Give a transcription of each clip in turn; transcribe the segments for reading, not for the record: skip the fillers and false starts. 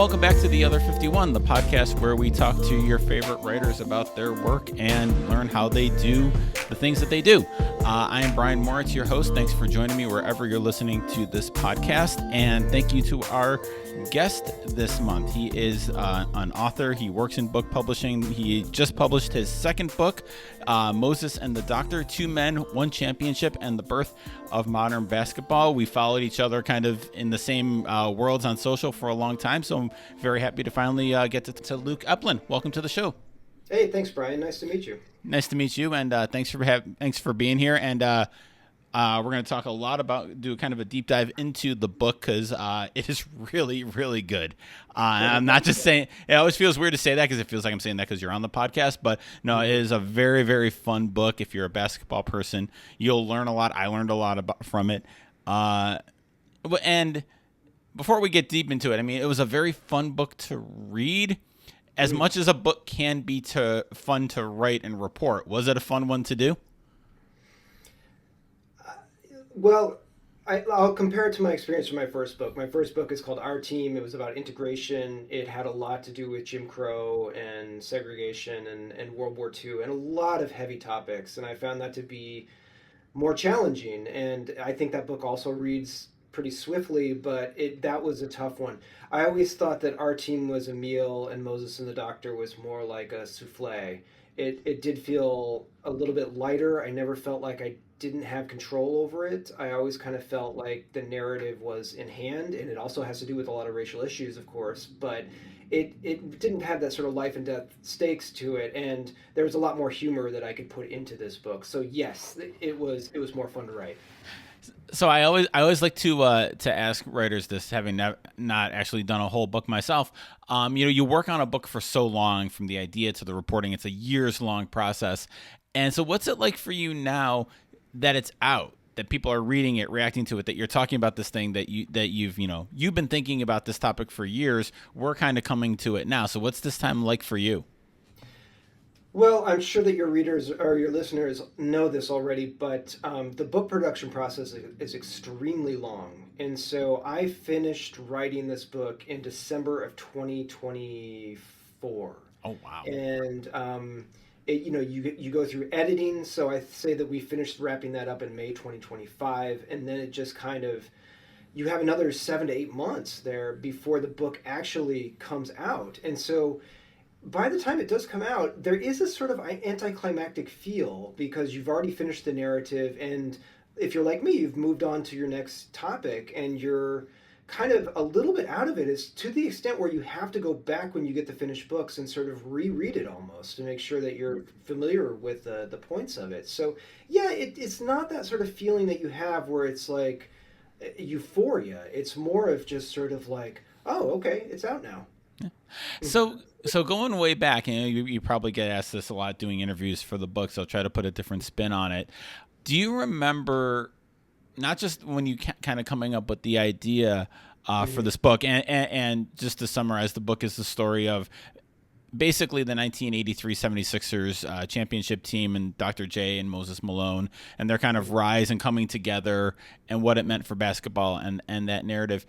welcome back to The Other 51, the podcast where we talk to your favorite writers about their work and learn how they do the things that they do. I am Brian Moritz, your host. Thanks for joining me wherever you're listening to this podcast. And thank you to our guest this month. He is an author. He works in book publishing. He just published his second book, Moses and the Doctor, Two Men, One Championship, and the Birth of Modern Basketball. We followed each other kind of in the same worlds on social for a long time, so I'm very happy to finally get to Luke Epplin. Welcome to the show. Hey, thanks, Brian. Nice to meet you. Nice to meet you, and thanks for being here. And we're going to talk a lot do kind of a deep dive into the book because it is really, really good. And I'm not just saying, it always feels weird to say that because it feels like I'm saying that because you're on the podcast, but no, it is a very, very fun book. If you're a basketball person, you'll learn a lot. I learned a lot from it. And before we get deep into it, I mean, it was a very fun book to read. As much as a book can be fun to write and report, was it a fun one to do? Well, I'll compare it to my experience from my first book. My first book is called Our Team. It was about integration. It had a lot to do with Jim Crow and segregation and World War II and a lot of heavy topics. And I found that to be more challenging. And I think that book also reads pretty swiftly, but that was a tough one. I always thought that Our Team was a meal and Moses and the Doctor was more like a souffle. It did feel a little bit lighter. I never felt like I didn't have control over it. I always kind of felt like the narrative was in hand, and it also has to do with a lot of racial issues, of course, but it didn't have that sort of life and death stakes to it, and there was a lot more humor that I could put into this book. So yes, it was more fun to write. So I always like to ask writers this, having not actually done a whole book myself. You work on a book for so long, from the idea to the reporting. It's a years long process. And so what's it like for you now that it's out, that people are reading it, reacting to it, that you're talking about this thing that you've been thinking about this topic for years? We're kind of coming to it now. So what's this time like for you? Well, I'm sure that your readers or your listeners know this already, but the book production process is extremely long. And so I finished writing this book in December of 2024. Oh, wow. And you go through editing. So I say that we finished wrapping that up in May 2025. And then it just kind of, you have another 7 to 8 months there before the book actually comes out. And so by the time it does come out, there is a sort of anticlimactic feel because you've already finished the narrative, and if you're like me, you've moved on to your next topic, and you're kind of a little bit out of it, is to the extent where you have to go back when you get the finished books and sort of reread it almost to make sure that you're familiar with the points of it. So yeah, it's not that sort of feeling that you have where it's like euphoria. It's more of just sort of like, oh, okay, it's out now. So going way back, you probably get asked this a lot doing interviews for the book, so I'll try to put a different spin on it. Do you remember, not just when you kind of coming up with the idea for this book, and just to summarize, the book is the story of basically the 1983 76ers championship team and Dr. J and Moses Malone and their kind of rise and coming together and what it meant for basketball and that narrative.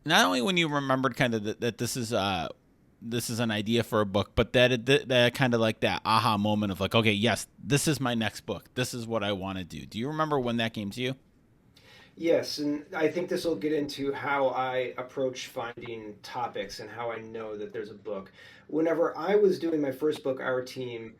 Not only when you remembered kind of that this is an idea for a book, but that kind of like that aha moment of like, okay, yes, this is my next book. This is what I want to do. Do you remember when that came to you? Yes, and I think this will get into how I approach finding topics and how I know that there's a book. Whenever I was doing my first book, Our Team,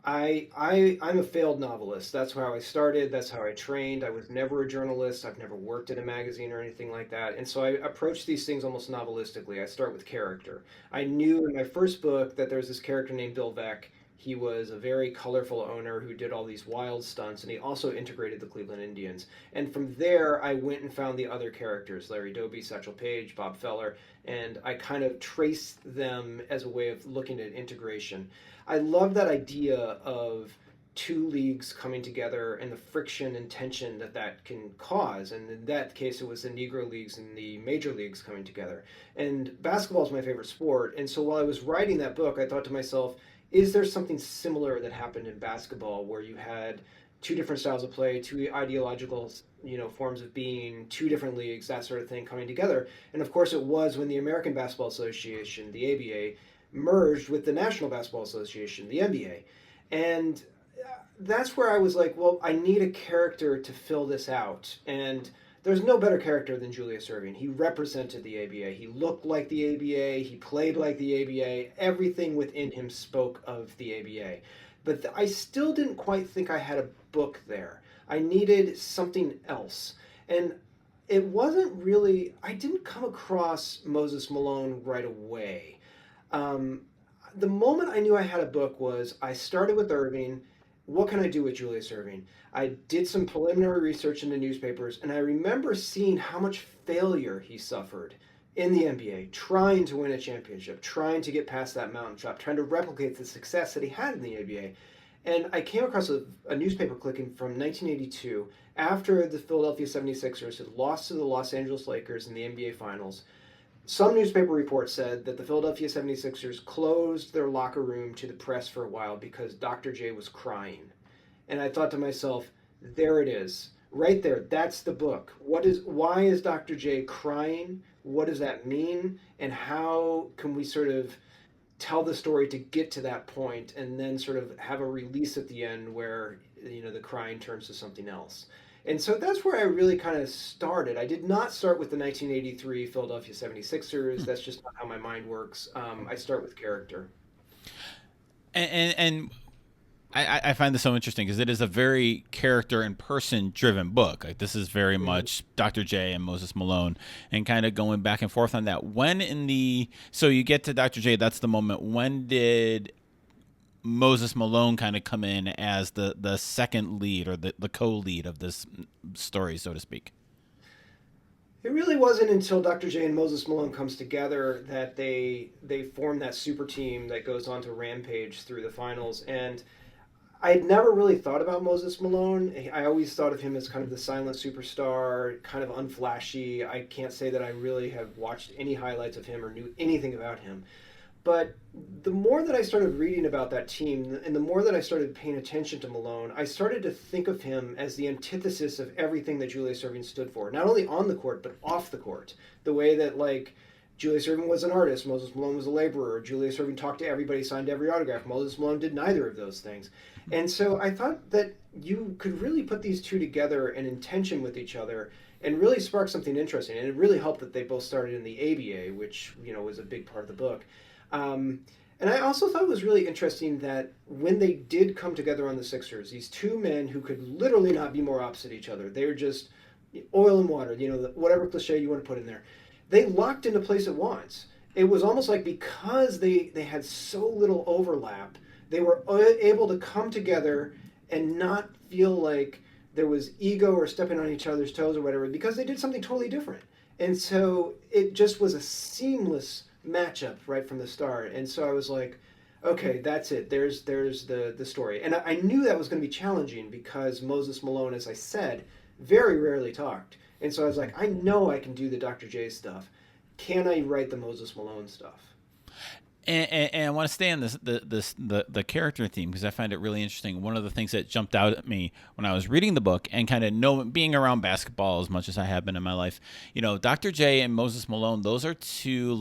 I'm a failed novelist. That's how I started. That's how I trained. I was never a journalist. I've never worked in a magazine or anything like that. And so I approach these things almost novelistically. I start with character. I knew in my first book that there was this character named Bill Veeck. He was a very colorful owner who did all these wild stunts, and he also integrated the Cleveland Indians. And from there, I went and found the other characters, Larry Doby, Satchel Paige, Bob Feller, and I kind of traced them as a way of looking at integration. I love that idea of two leagues coming together and the friction and tension that can cause. And in that case, it was the Negro leagues and the major leagues coming together. And basketball is my favorite sport. And so while I was writing that book, I thought to myself, is there something similar that happened in basketball where you had two different styles of play, two ideological, forms of being, two different leagues, that sort of thing coming together. And of course, it was when the American Basketball Association, the ABA, merged with the National Basketball Association, the NBA. And that's where I was like, well, I need a character to fill this out. And there's no better character than Julius Erving. He represented the ABA. He looked like the ABA. He played like the ABA. Everything within him spoke of the ABA. But I still didn't quite think I had a book there. I needed something else. And it wasn't really, I didn't come across Moses Malone right away. Um, the moment I knew I had a book was I started with Erving. What can I do with Julius Erving? I did some preliminary research in the newspapers, and I remember seeing how much failure he suffered in the NBA, trying to win a championship, trying to get past that mountaintop, trying to replicate the success that he had in the ABA. And I came across a newspaper clipping from 1982 after the Philadelphia 76ers had lost to the Los Angeles Lakers in the NBA Finals. Some newspaper report said that the Philadelphia 76ers closed their locker room to the press for a while because Dr. J was crying. And I thought to myself, there it is. Right there. That's the book. Why is Dr. J crying? What does that mean? And how can we sort of tell the story to get to that point and then sort of have a release at the end where the crying turns to something else. And so that's where I really kind of started. I did not start with the 1983 Philadelphia 76ers. That's just not how my mind works. I start with character. And I find this so interesting because it is a very character and person driven book. Like this is very Mhm. much Dr. J and Moses Malone, and kind of going back and forth on that. So you get to Dr. J, that's the moment. When did Moses Malone kind of come in as the second lead or the co-lead of this story, so to speak? It really wasn't until Dr. J and Moses Malone comes together that they form that super team that goes on to rampage through the finals. And I had never really thought about Moses Malone. I always thought of him as kind of the silent superstar, kind of unflashy. I can't say that I really have watched any highlights of him or knew anything about him. But the more that I started reading about that team and the more that I started paying attention to Malone, I started to think of him as the antithesis of everything that Julius Erving stood for, not only on the court, but off the court. The way that, like, Julius Erving was an artist, Moses Malone was a laborer. Julius Erving talked to everybody, signed every autograph. Moses Malone did neither of those things. And so I thought that you could really put these two together and in tension with each other and really spark something interesting. And it really helped that they both started in the ABA, which, was a big part of the book. Um, and I also thought it was really interesting that when they did come together on the Sixers, these two men who could literally not be more opposite each other, they were just oil and water, whatever cliche you want to put in there, they locked into place at once. It was almost like because they had so little overlap, they were able to come together and not feel like there was ego or stepping on each other's toes or whatever because they did something totally different. And so it just was a seamless matchup right from the start. And so I was like, okay, that's it. There's the story. And I knew that was going to be challenging because Moses Malone, as I said, very rarely talked. And so I was like, I know I can do the Dr. J stuff. Can I write the Moses Malone stuff? And I want to stay on the character theme because I find it really interesting. One of the things that jumped out at me when I was reading the book and kind of being around basketball as much as I have been in my life, Dr. J and Moses Malone, those are two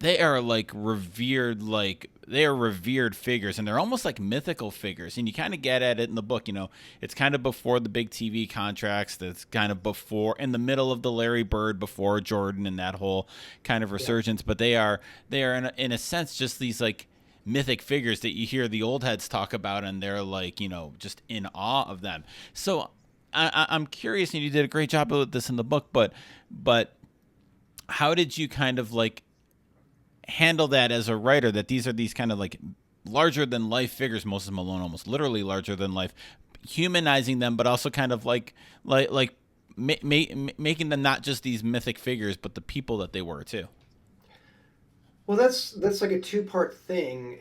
they are revered figures, and they're almost like mythical figures, and you kind of get at it in the book. It's kind of before the big TV contracts. That's kind of before, in the middle of the Larry Bird, before Jordan and that whole kind of Yeah. resurgence. But they are in a sense just these like mythic figures that you hear the old heads talk about, and they're like just in awe of them. So I'm curious, and you did a great job with this in the book, but how did you kind of like handle that as a writer, that these are these kind of like larger than life figures, Moses Malone almost literally larger than life, humanizing them, but also kind of like making them not just these mythic figures, but the people that they were too. Well, that's like a two-part thing.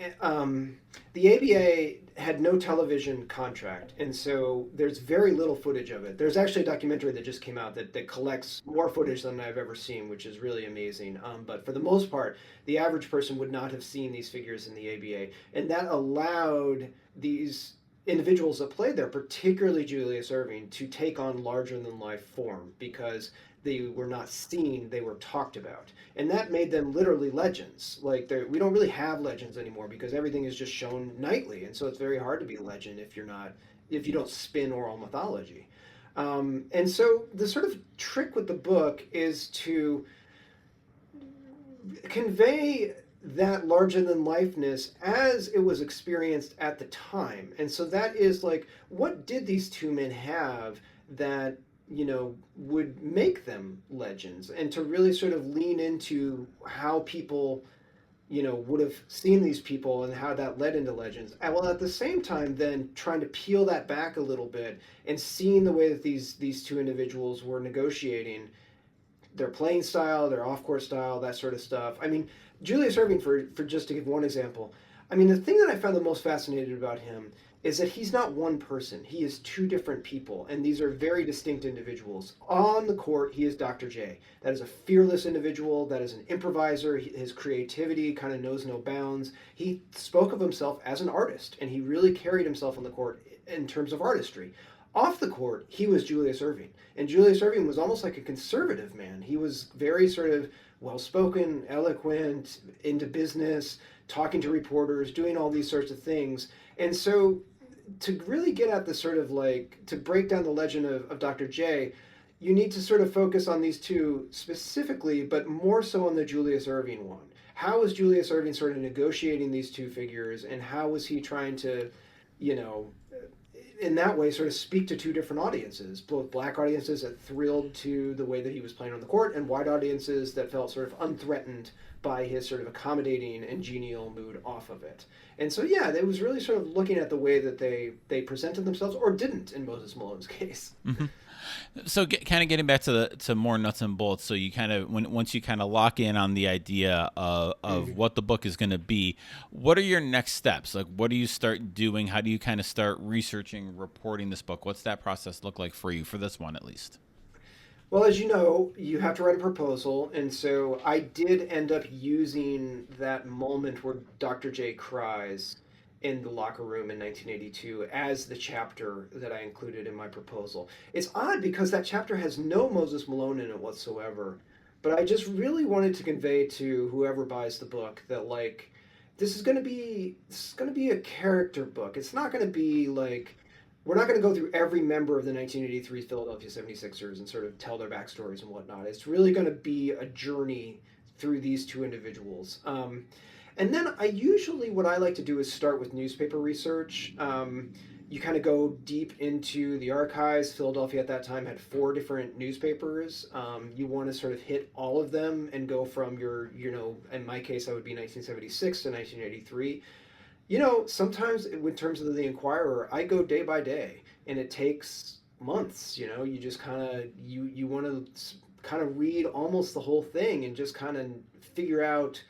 The ABA had no television contract, and so there's very little footage of it. There's actually a documentary that just came out that collects more footage than I've ever seen, which is really amazing. But for the most part, the average person would not have seen these figures in the ABA, and that allowed these individuals that played there, particularly Julius Erving, to take on larger than life form because they were not seen, they were talked about. And that made them literally legends. Like we don't really have legends anymore because everything is just shown nightly. And so it's very hard to be a legend if you don't spin oral mythology. And so the sort of trick with the book is to convey that larger than lifeness as it was experienced at the time. And so that is like, what did these two men have that, would make them legends? And to really sort of lean into how people, would have seen these people and how that led into legends. And while at the same time, then trying to peel that back a little bit and seeing the way that these two individuals were negotiating their playing style, their off-court style, that sort of stuff. I mean, Julius Erving, for just to give one example, I mean, the thing that I found the most fascinating about him is that he's not one person. He is two different people, and these are very distinct individuals. On the court, he is Dr. J. That is a fearless individual. That is an improviser. His creativity kind of knows no bounds. He spoke of himself as an artist, and he really carried himself on the court in terms of artistry. Off the court, he was Julius Erving. And Julius Erving was almost like a conservative man. He was very sort of well spoken, eloquent, into business, talking to reporters, doing all these sorts of things. And so, to really get at the sort of like, to break down the legend of Dr. J, you need to sort of focus on these two specifically, but more so on the Julius Erving one. How was Julius Erving sort of negotiating these two figures, and how was he trying to, you know, in that way sort of speak to two different audiences, both black audiences that thrilled to the way that he was playing on the court and white audiences that felt sort of unthreatened by his sort of accommodating and genial mood off of it. And so yeah, it was really sort of looking at the way that they presented themselves, or didn't in Moses Malone's case. Mm-hmm. So kind of getting back to more nuts and bolts. So you kind of once you kind of lock in on the idea of what the book is going to be, what are your next steps? Like, what do you start doing? How do you kind of start researching, reporting this book? What's that process look like for you, for this one at least? Well, as you know, you have to write a proposal, and so I did end up using that moment where Dr. J cries in the locker room in 1982 as the chapter that I included in my proposal. It's odd because that chapter has no Moses Malone in it whatsoever, but I just really wanted to convey to whoever buys the book that like this is going to be a character book. It's not going to be like we're not going to go through every member of the 1983 Philadelphia 76ers and sort of tell their backstories and whatnot. It's really going to be a journey through these two individuals. And then what I like to do is start with newspaper research. You kind of go deep into the archives. Philadelphia at that time had four different newspapers. You want to sort of hit all of them and go from in my case, that would be 1976 to 1983. Sometimes in terms of the Inquirer, I go day by day, and it takes months. You just kind of you want to kind of read almost the whole thing and just kind of figure out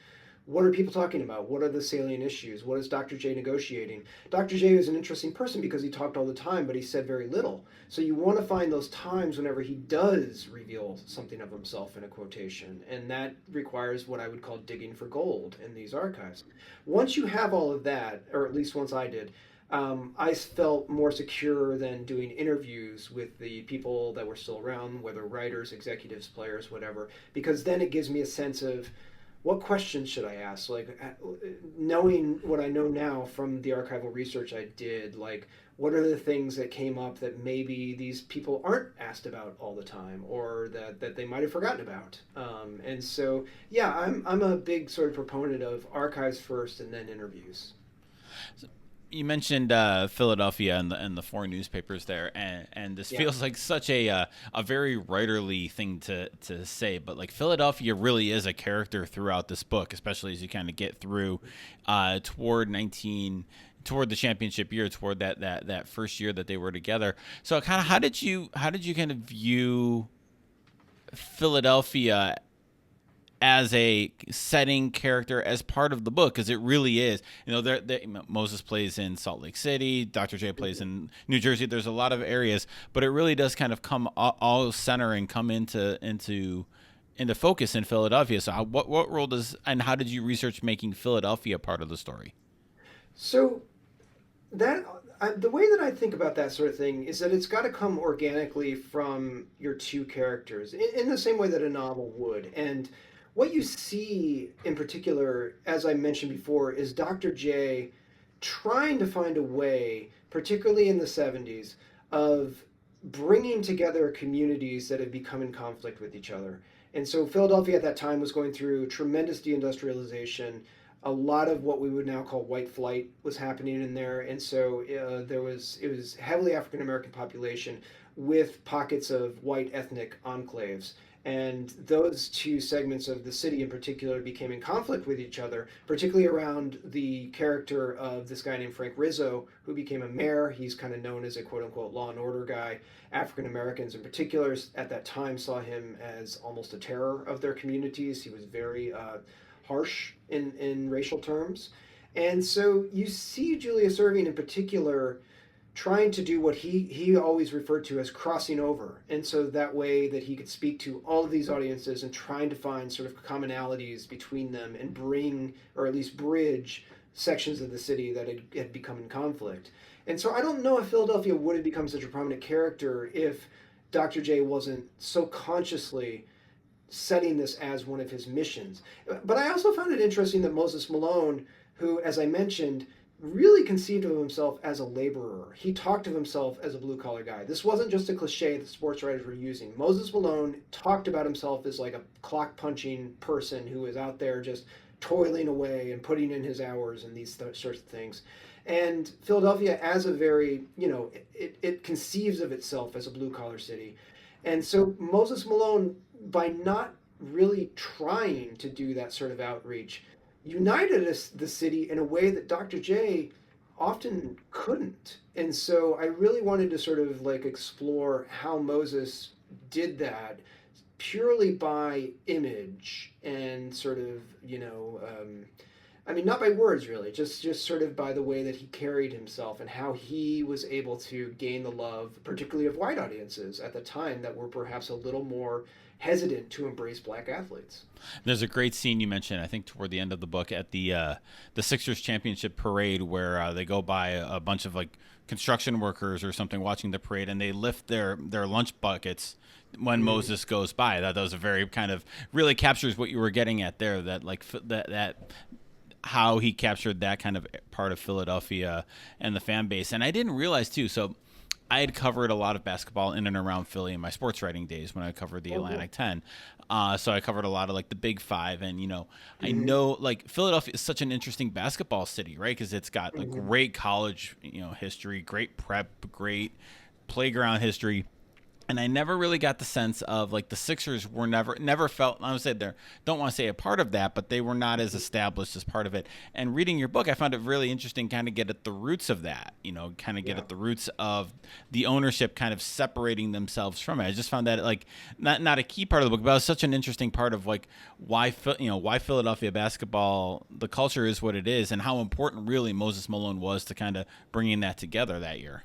what are people talking about? What are the salient issues? What is Dr. J negotiating? Dr. J is an interesting person because he talked all the time, but he said very little. So you want to find those times whenever he does reveal something of himself in a quotation. And that requires what I would call digging for gold in these archives. Once you have all of that, or at least once I did, I felt more secure than doing interviews with the people that were still around, whether writers, executives, players, whatever, because then it gives me a sense of what questions should I ask? Like, knowing what I know now from the archival research I did, like, what are the things that came up that maybe these people aren't asked about all the time, or that they might have forgotten about? And so, yeah, I'm a big sort of proponent of archives first and then interviews. You mentioned Philadelphia and the four newspapers there, and this Yeah. feels like such a very writerly thing to say, but like Philadelphia really is a character throughout this book, especially as you kind of get through toward the championship year, toward that first year that they were together. So kind of how did you kind of view Philadelphia as a setting character, as part of the book, because it really is. Moses plays in Salt Lake City, Dr. J plays in New Jersey. There's a lot of areas, but it really does kind of come all center and come into focus in Philadelphia. So what role does, and how did you research making Philadelphia part of the story? So that The way that I think about that sort of thing is that it's got to come organically from your two characters in the same way that a novel would. And what you see in particular, as I mentioned before, is Dr. J trying to find a way, particularly in the 70s, of bringing together communities that had become in conflict with each other. And so Philadelphia at that time was going through tremendous deindustrialization. A lot of what we would now call white flight was happening in there, and so it was heavily African American population with pockets of white ethnic enclaves. And those two segments of the city in particular became in conflict with each other, particularly around the character of this guy named Frank Rizzo, who became a mayor. He's kind of known as a quote unquote law and order guy. African Americans in particular at that time saw him as almost a terror of their communities. He was very harsh in racial terms. And so you see Julius Erving in particular trying to do what he always referred to as crossing over. And so that way that he could speak to all of these audiences and trying to find sort of commonalities between them and bring, or at least bridge, sections of the city that had become in conflict. And so I don't know if Philadelphia would have become such a prominent character if Dr. J wasn't so consciously setting this as one of his missions. But I also found it interesting that Moses Malone, who, as I mentioned, really conceived of himself as a laborer. He talked of himself as a blue collar guy. This wasn't just a cliche that sports writers were using. Moses Malone talked about himself as like a clock punching person who is out there just toiling away and putting in his hours and these sorts of things. And Philadelphia, as a very, it conceives of itself as a blue collar city. And so Moses Malone, by not really trying to do that sort of outreach, united the city in a way that Dr. J often couldn't. And so I really wanted to sort of like explore how Moses did that purely by image and sort of, I mean, not by words really, just sort of by the way that he carried himself and how he was able to gain the love, particularly of white audiences at the time that were perhaps a little more hesitant to embrace black athletes. There's a great scene you mentioned, I think, toward the end of the book at the Sixers championship parade where they go by a bunch of like construction workers or something watching the parade, and they lift their lunch buckets when Moses goes by. That was a very kind of really captures what you were getting at there. That like that how he captured that kind of part of Philadelphia and the fan base. And I didn't realize too. So I had covered a lot of basketball in and around Philly in my sports writing days when I covered the Atlantic 10. So I covered a lot of like the Big Five, and I know like Philadelphia is such an interesting basketball city, right? Because it's got like great college, history, great prep, great playground history. And I never really got the sense of like the Sixers were never felt, I would say don't want to say a part of that, but they were not as established as part of it. And reading your book, I found it really interesting kind of get at the roots of that, kind of get at the roots of the ownership kind of separating themselves from it. I just found that like not a key part of the book, but it was such an interesting part of like why Philadelphia basketball, the culture is what it is, and how important really Moses Malone was to kind of bringing that together that year.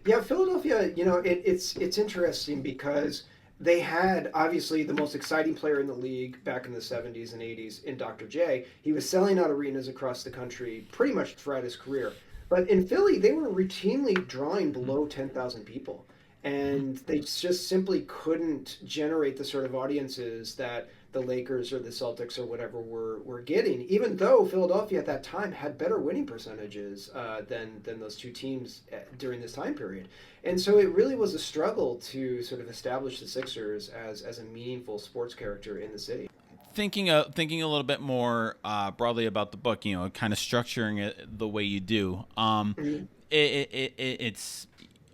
Yeah, Philadelphia, it's interesting because they had obviously the most exciting player in the league back in the 70s and 80s in Dr. J. He was selling out arenas across the country pretty much throughout his career. But in Philly, they were routinely drawing below 10,000 people. And they just simply couldn't generate the sort of audiences that the Lakers or the Celtics or whatever were getting, even though Philadelphia at that time had better winning percentages than those two teams during this time period. And so it really was a struggle to sort of establish the Sixers as a meaningful sports character in the city. Thinking a little bit more broadly about the book, kind of structuring it the way you do. It's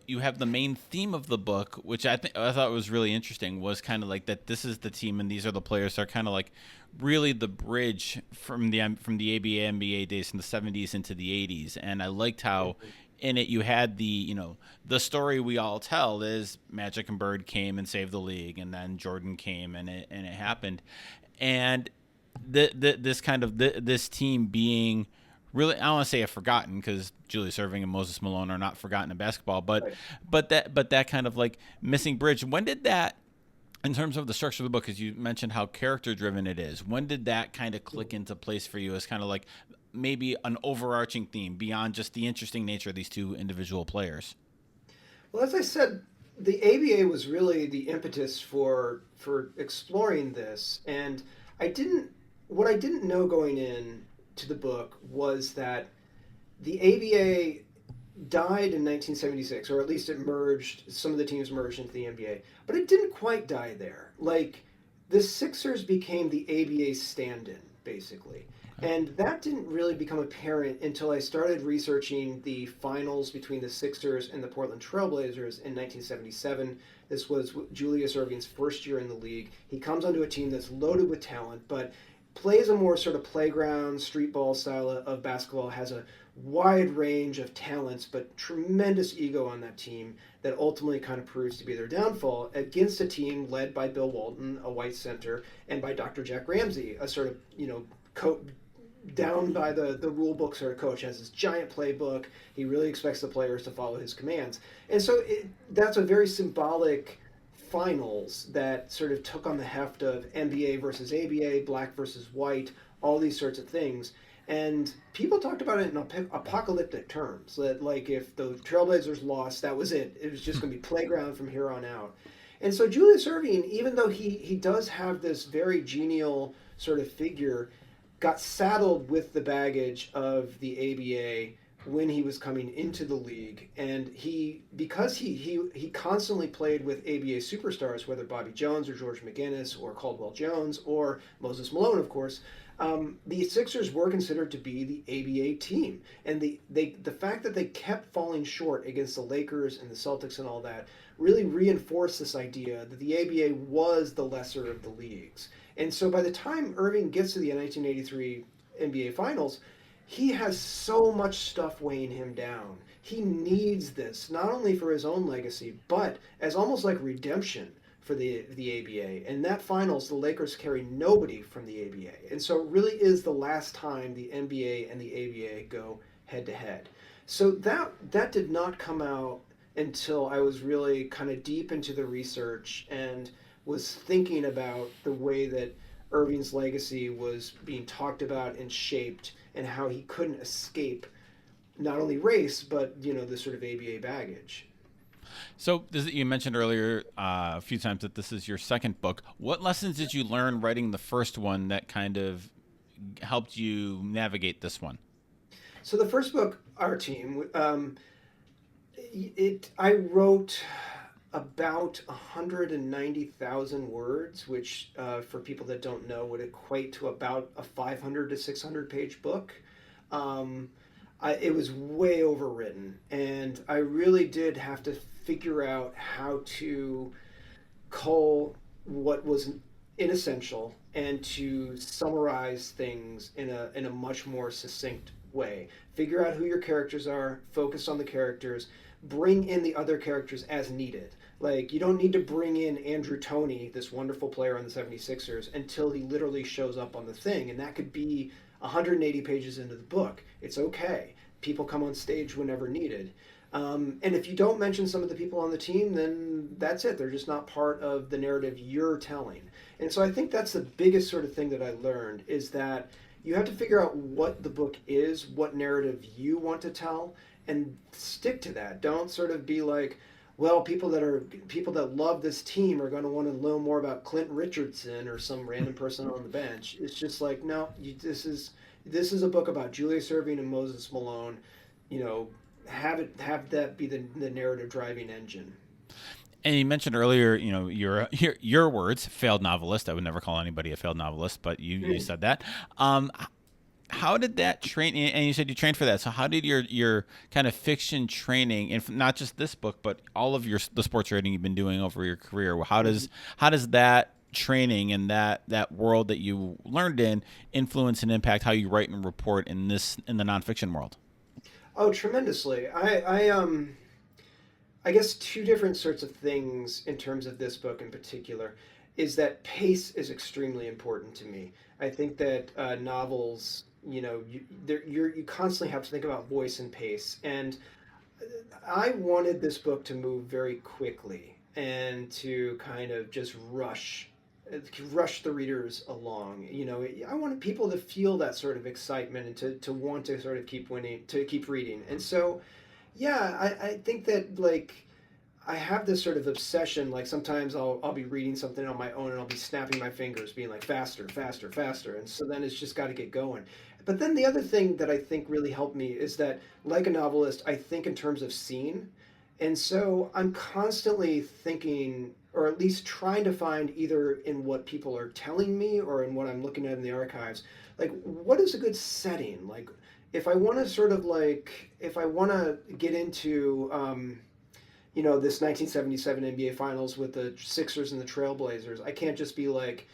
you have the main theme of the book, which I thought was really interesting, was kind of like that this is the team and these are the players that are kind of like really the bridge from the ABA NBA days in the 70s into the 80s. And I liked how in it you had the story we all tell is Magic and Bird came and saved the league, and then Jordan came and it happened. And this team being really, I don't want to say forgotten because Julius Erving and Moses Malone are not forgotten in basketball, but that kind of like missing bridge. When did that, in terms of the structure of the book, because you mentioned how character driven it is, when did that kind of click into place for you as kind of like maybe an overarching theme beyond just the interesting nature of these two individual players? Well, as I said, the ABA was really the impetus for exploring this, and I didn't. What I didn't know going in to the book was that the ABA died in 1976, or at least it merged. Some of the teams merged into the NBA, but it didn't quite die there. Like the Sixers became the ABA's stand-in, basically. And that didn't really become apparent until I started researching the finals between the Sixers and the Portland Trailblazers in 1977. This was Julius Erving's first year in the league. He comes onto a team that's loaded with talent, but plays a more sort of playground, street ball style of basketball, has a wide range of talents, but tremendous ego on that team that ultimately kind of proves to be their downfall against a team led by Bill Walton, a white center, and by Dr. Jack Ramsey, a sort of, down by the rule book sort of coach, has this giant playbook. He really expects the players to follow his commands. And so that's a very symbolic finals that sort of took on the heft of NBA versus ABA, black versus white, all these sorts of things. And people talked about it in apocalyptic terms. That, like, if the Trailblazers lost, that was it. It was just going to be playground from here on out. And so Julius Erving, even though he does have this very genial sort of figure, got saddled with the baggage of the ABA when he was coming into the league, and because he constantly played with ABA superstars, whether Bobby Jones or George McGinnis or Caldwell Jones or Moses Malone, of course. The Sixers were considered to be the ABA team, and the fact that they kept falling short against the Lakers and the Celtics and all that really reinforced this idea that the ABA was the lesser of the leagues. And so by the time Erving gets to the 1983 NBA Finals, he has so much stuff weighing him down. He needs this not only for his own legacy, but as almost like redemption for the ABA. And that finals, the Lakers carry nobody from the ABA. And so it really is the last time the NBA and the ABA go head to head. So that did not come out until I was really kind of deep into the research and was thinking about the way that Erving's legacy was being talked about and shaped, and how he couldn't escape not only race but the sort of ABA baggage. So you mentioned earlier a few times that this is your second book. What lessons did you learn writing the first one that kind of helped you navigate this one? So the first book, Our Team, I wrote about 190,000 words, which for people that don't know would equate to about a 500 to 600 page book. It was way overwritten, and I really did have to figure out how to cull what was inessential and to summarize things in a much more succinct way. Figure out who your characters are, focus on the characters, bring in the other characters as needed. Like, you don't need to bring in Andrew Toney, this wonderful player on the 76ers, until he literally shows up on the thing. And that could be 180 pages into the book. It's okay. People come on stage whenever needed. And if you don't mention some of the people on the team, then that's it. They're just not part of the narrative you're telling. And so I think that's the biggest sort of thing that I learned, is that you have to figure out what the book is, what narrative you want to tell, and stick to that. Don't sort of be like, well, people that love this team are going to want to know more about Clint Richardson or some random person on the bench. It's just like, no, this is a book about Julius Erving and Moses Malone. Have that be the narrative driving engine. And you mentioned earlier, your words, failed novelist. I would never call anybody a failed novelist, but you said that. How did that train? And you said you trained for that. So how did your kind of fiction training, and not just this book, but all of the sports writing you've been doing over your career, how does that training and that world that you learned in influence and impact how you write and report in the nonfiction world? Oh, tremendously. I guess two different sorts of things in terms of this book in particular is that pace is extremely important to me. I think that novels, you constantly have to think about voice and pace, and I wanted this book to move very quickly and to kind of just rush rush the readers along. I want people to feel that sort of excitement and to want to sort of keep winning, to keep reading. And so, yeah, I think that like I have this sort of obsession. Like sometimes I'll be reading something on my own and I'll be snapping my fingers, being like faster, faster, faster. And so then it's just got to get going. But then the other thing that I think really helped me is that, like a novelist, I think in terms of scene. And so I'm constantly thinking, or at least trying to find either in what people are telling me or in what I'm looking at in the archives, like what is a good setting? Like if I want to sort of like, if I want to get into, this 1977 NBA Finals with the Sixers and the Trailblazers, I can't just be like,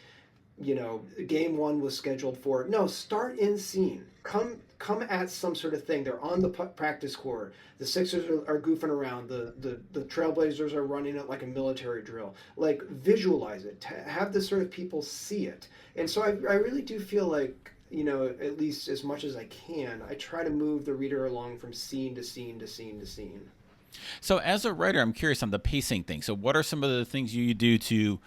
game one was scheduled for. No, start in scene. Come at some sort of thing. They're on the practice court. The Sixers are goofing around. The Trailblazers are running it like a military drill. Like visualize it. Have the sort of people see it. And so I really do feel like, at least as much as I can, I try to move the reader along from scene to scene to scene to scene. So as a writer, I'm curious on the pacing thing. So what are some of the things you do to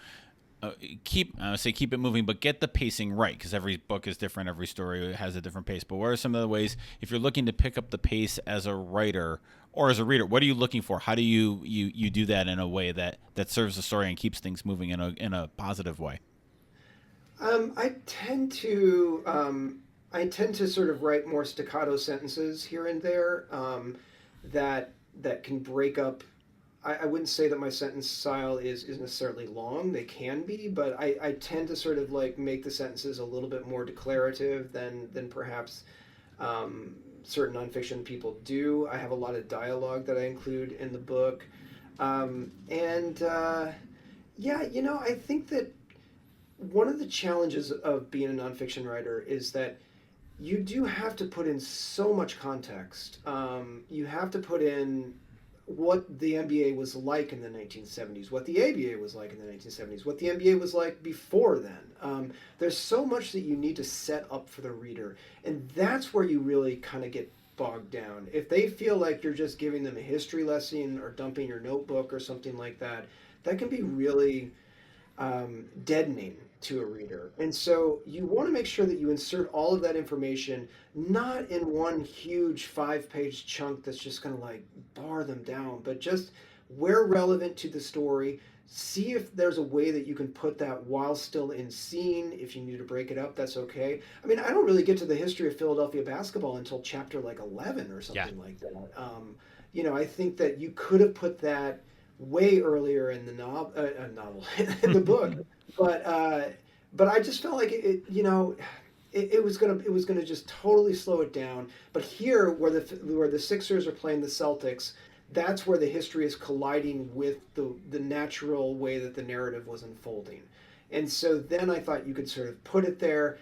keep it moving, but get the pacing right? Because every book is different, every story has a different pace. But what are some of the ways, if you're looking to pick up the pace as a writer or as a reader, what are you looking for? How do you do that in a way that serves the story and keeps things moving in a positive way? I tend to sort of write more staccato sentences here and there, that can break up. I wouldn't say that my sentence style is necessarily long. They can be, but I tend to sort of like make the sentences a little bit more declarative than perhaps certain nonfiction people do. I have a lot of dialogue that I include in the book, and yeah, I think that one of the challenges of being a nonfiction writer is that you do have to put in so much context. You have to put in what the NBA was like in the 1970s, what the ABA was like in the 1970s, what the NBA was like before then. There's so much that you need to set up for the reader, and that's where you really kind of get bogged down. If they feel like you're just giving them a history lesson or dumping your notebook or something like that, that can be really deadening to a reader. And so you want to make sure that you insert all of that information not in one huge 5-page chunk that's just going to like bar them down, but just where relevant to the story. See if there's a way that you can put that while still in scene. If you need to break it up, that's okay. I mean, I don't really get to the history of Philadelphia basketball until chapter like 11 or Yeah. something like that. I think that you could have put that way earlier in the novel in the book, but I just felt like it was gonna just totally slow it down. But here, where the Sixers are playing the Celtics, that's where the history is colliding with the natural way that the narrative was unfolding. And so then I thought you could sort of put it there,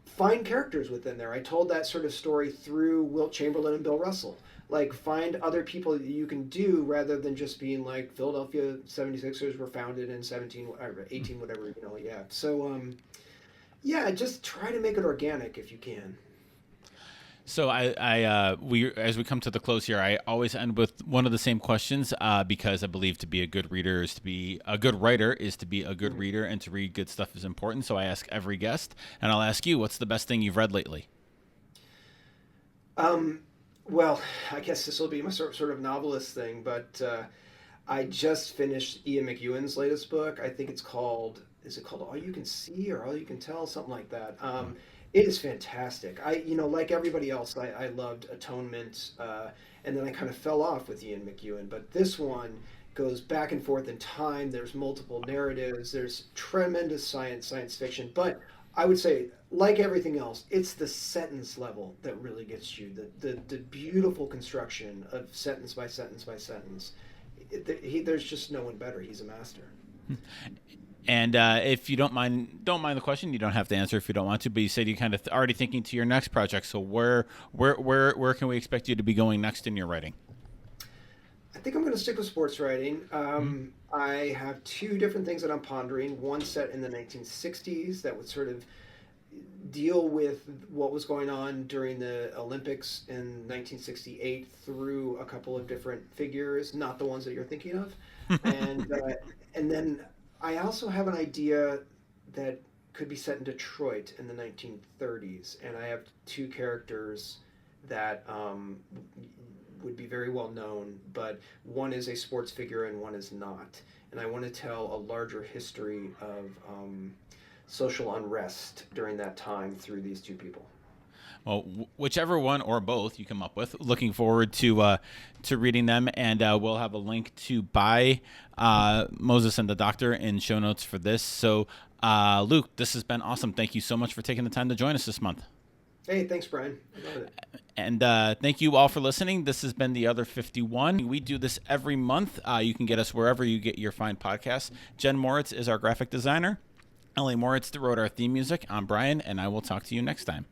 find characters within there. I told that sort of story through Wilt Chamberlain and Bill Russell. Like find other people that you can do rather than just being like Philadelphia 76ers were founded in 17 or 18 whatever, yeah. So yeah, just try to make it organic if you can. So we as we come to the close here, I always end with one of the same questions because I believe to be a good reader is to be a good writer is to be a good reader, and to read good stuff is important. So I ask every guest, and I'll ask you, what's the best thing you've read lately? Um, well, I guess this will be my sort of novelist thing, but I just finished Ian McEwan's latest book. I think it's called, is it called All You Can See or All You Can Tell? Something like that. It is fantastic. Like everybody else, I loved Atonement, and then I kind of fell off with Ian McEwan. But this one goes back and forth in time. There's multiple narratives. There's tremendous science fiction. But I would say, like everything else, it's the sentence level that really gets you. The beautiful construction of sentence by sentence by sentence. There's just no one better. He's a master. And if you don't mind the question. You don't have to answer if you don't want to. But you said you kind of already thinking to your next project. So where can we expect you to be going next in your writing? I think I'm going to stick with sports writing. I have two different things that I'm pondering. One set in the 1960s that would sort of deal with what was going on during the Olympics in 1968 through a couple of different figures, not the ones that you're thinking of, and and then I also have an idea that could be set in Detroit in the 1930s, and I have two characters that would be very well known, but one is a sports figure and one is not. And I want to tell a larger history of social unrest during that time through these two people. Well, whichever one or both you come up with, looking forward to reading them, and we'll have a link to buy Moses and the Doctor in show notes for this. So, Luke, this has been awesome. Thank you so much for taking the time to join us this month. Hey, thanks, Brian. I love it. And thank you all for listening. This has been The Other 51. We do this every month. You can get us wherever you get your fine podcasts. Jen Moritz is our graphic designer. Ellie Moritz wrote our theme music. I'm Brian, and I will talk to you next time.